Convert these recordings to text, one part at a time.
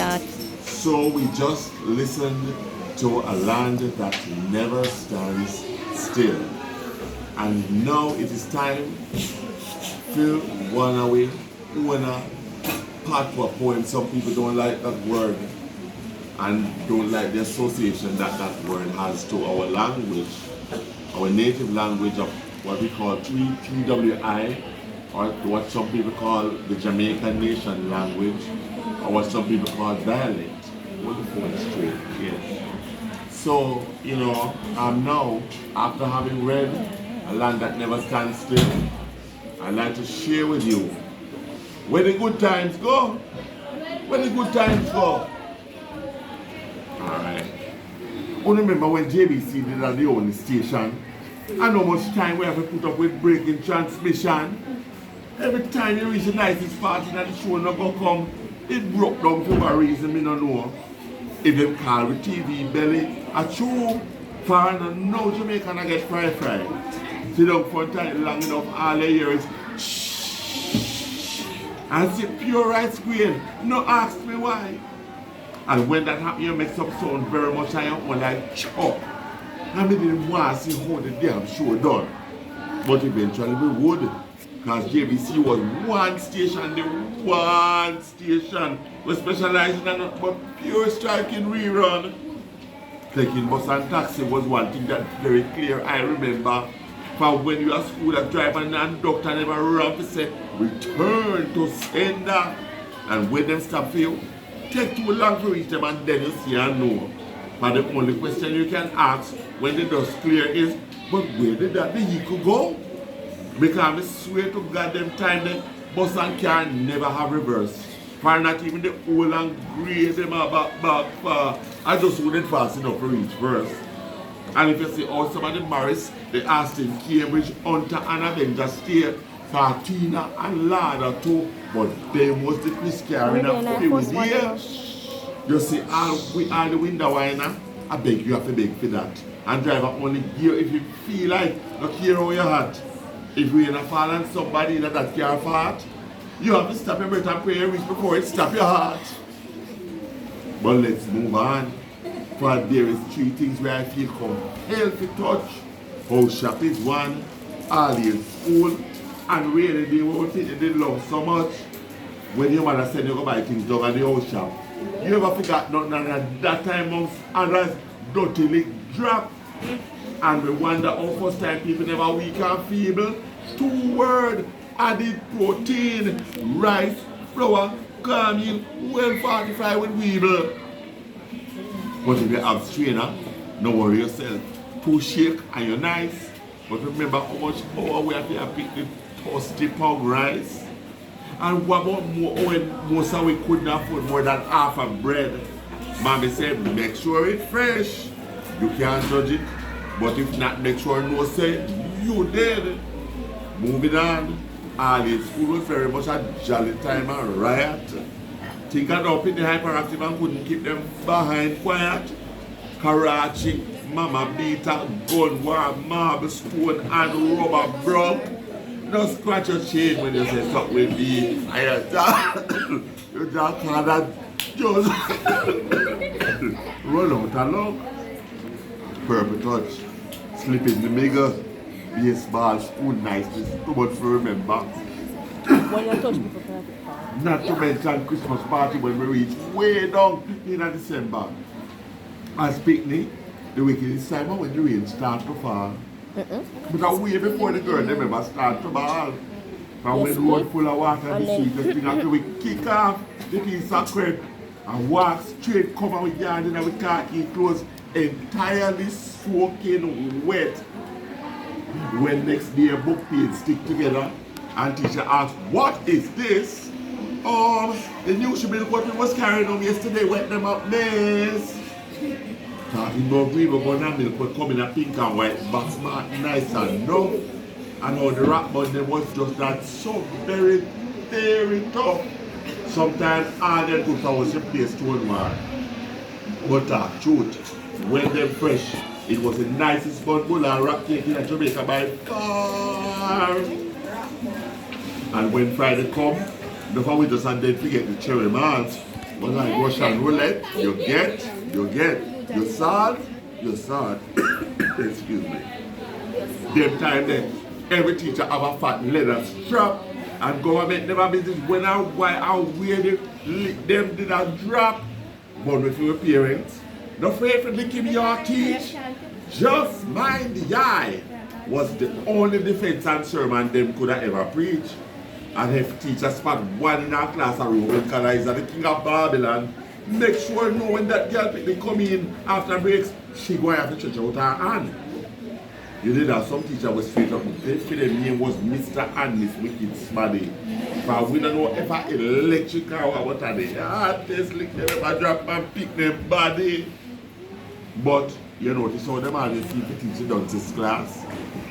that. So we just listened to a land that never stands still. And now it is time to one away when a Patwa poem. Some people don't like that word and don't like the association that that word has to our language, our native language of what we call TWI, or what some people call the Jamaican Nation Language, or what some people call dialect. What the phone straight, yeah. So, you know, now, after having read A Land That Never Stands Still, I'd like to share with you where the good times go. Where the good times go. Alright. You remember when JBC did at the only station, and how much time we have to put up with breaking transmission. Every time you reach the nicest part in the show not gonna come, it broke down for a reason me don't know. If them call with TV belly, a true fan and no Jamaican I get fry. Sit down for time long enough, all they hear is shh, and see pure rice grain. No ask me why. And when that happens, you make some sound very much I am like chop. I didn't want to see how the damn show done. But eventually we would. Because JBC was one station, the one station. We specialized in nothing but pure striking rerun. Taking bus and taxi was one thing that's very clear. I remember from when you were at school, a driver and doctor never run to say, return to sender. And when them stop for you, take too long to reach them and then you see and know. But the only question you can ask when the dust clear is, but where did that vehicle go? Because I swear to God, them time the bus and car never have reverse. For not even the old and grey, them are back far. I just wouldn't fast enough to reach first. And if you see all some of the Morris, the Aston, Cambridge, Hunter and Avenger stay, Fatina and Lada too, but they was the Chris carrying a few here. You see all the window winer, I beg you have to beg for that. And driver only gear if you feel like not care how your heart. If you're in a fall and somebody in that car fart, you have to stop your breath and pray and reach before it stop your heart. But let's move on. For there is three things where I feel compelled to touch. House shop is one, all is school, and really they won't think they love so much. When your mother said you go buy things down at the house shop, you ever forgot nothing and at that time amongst others dirty lick drop. And we wonder how first time people never weak and feeble. 2 words, added protein, rice, flour, cornmeal, well fortified with weevil. But if you have strainer, no worry yourself. 2 shake and you're nice. But remember how much power we have to pick the toasty pug rice. And what about more when most of we couldn't afford more than half a bread? Mommy said, make sure it's fresh. You can't judge it. But if not, make sure no say, you did. Moving on, all in school was very much a jolly time and riot. Think I don't pick the hyperactive and couldn't keep them behind quiet. Karachi, mama beater, gun war, marble stone and rubber broke. Don't scratch your chain when you say something with me. You just call that just run out along. Purple touch. Slip in the middle, baseball, spoon niceness, too much to remember. When you touch people, Not to mention Christmas party when we reach way down in December. As picnic, the wickedest time when the rain starts to fall. But way before the girl, they remember start to ball. And when the road full of water and the street, the thing after we kick off the piece of crepe and walk straight, cover with yard and with khaki clothes, entirely soaking wet. When next day a book page stick together and teacher asks, what is this? The new should be what we was carrying on yesterday, wet them up, miss. Talking about we were going to milk but coming a pink and white, box smart, nice and no. And how the rap bun them was just that so very, very tough. Sometimes all them cooks was a place stone war. But truth, when them fresh, it was the nicest bun bowl and rock cake in Jamaica by far. And when Friday come, the we just and then forget the cherry malt. But like Russian roulette, you get, you solve, excuse me. Them time then, every teacher have a fat leather strap and government never business when and why and where them did a drop. But with your parents, no afraid for licking your teeth. Just mind the eye was the only defense and sermon them could have ever preach. And if teachers spot one in our classroom because he's the king of Babylon, make sure know when that girl they come in after breaks, she go have to church out her hand. You did have some teacher was straight up, their name was Mr. and Miss Wicked Smaddy. But we don't know if I electrical or what are they. Test lick them ever drop and pick them body. But you notice how them always keep the teacher down this class.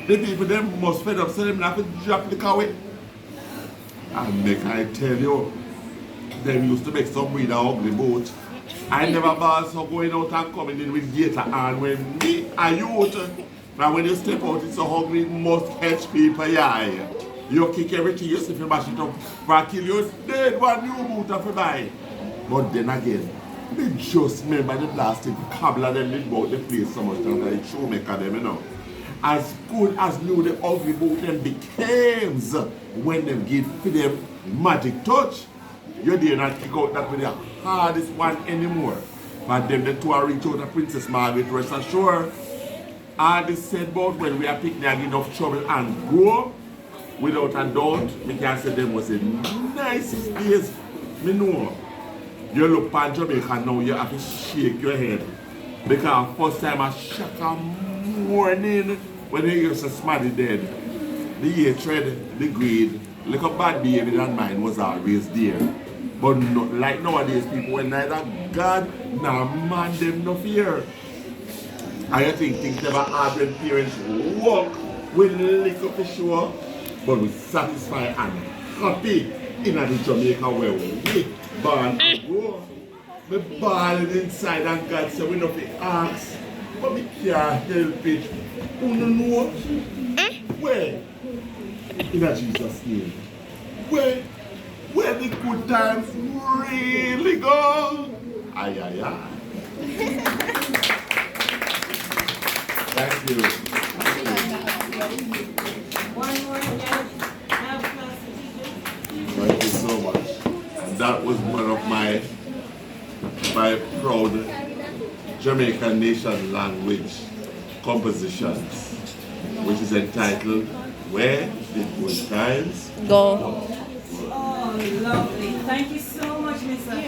The people them must fed up so them have to drop the away. And make I tell you, them used to make some weed ugly boat. I never bought so going out and coming in with gator and when me a youth. Now when you step out it's so hungry, it must catch people eye. You kick everything, you see if you mash it up, for kill you dead one new boot of a buy. But then again, they just remember the blasted cobbler them did about the place so much time like showmaker them, you know. As good as new the ugly boat them becomes when them give for them magic touch. You dare not kick out that with the hardest one anymore. But them the two are reach out to Princess Margaret, rest assured. All this said about when we are picking enough trouble and grow, without a doubt, we can say them was the nicest days. Me know. You look at Jamaica now, you have to shake your head. Because first time I shock a morning when they used to Smaddy dead. The hatred, the greed, like a bad behavior than mine was always there. But not like nowadays, people when neither God nor man them no fear. I think things never hard when parents walk with little for sure, but we satisfy and happy in the Jamaica where we born and grow. We balling inside and God said we don't have to ask, but we can't help it. Who don't know? Where? In a Jesus name. Where the good times really go? Aye, aye, aye. Thank you. One more, Thank you so much. And that was one of my proud Jamaican Nation Language compositions, which is entitled Where Did Good Times Go. Oh, lovely. Thank you so much, Mr.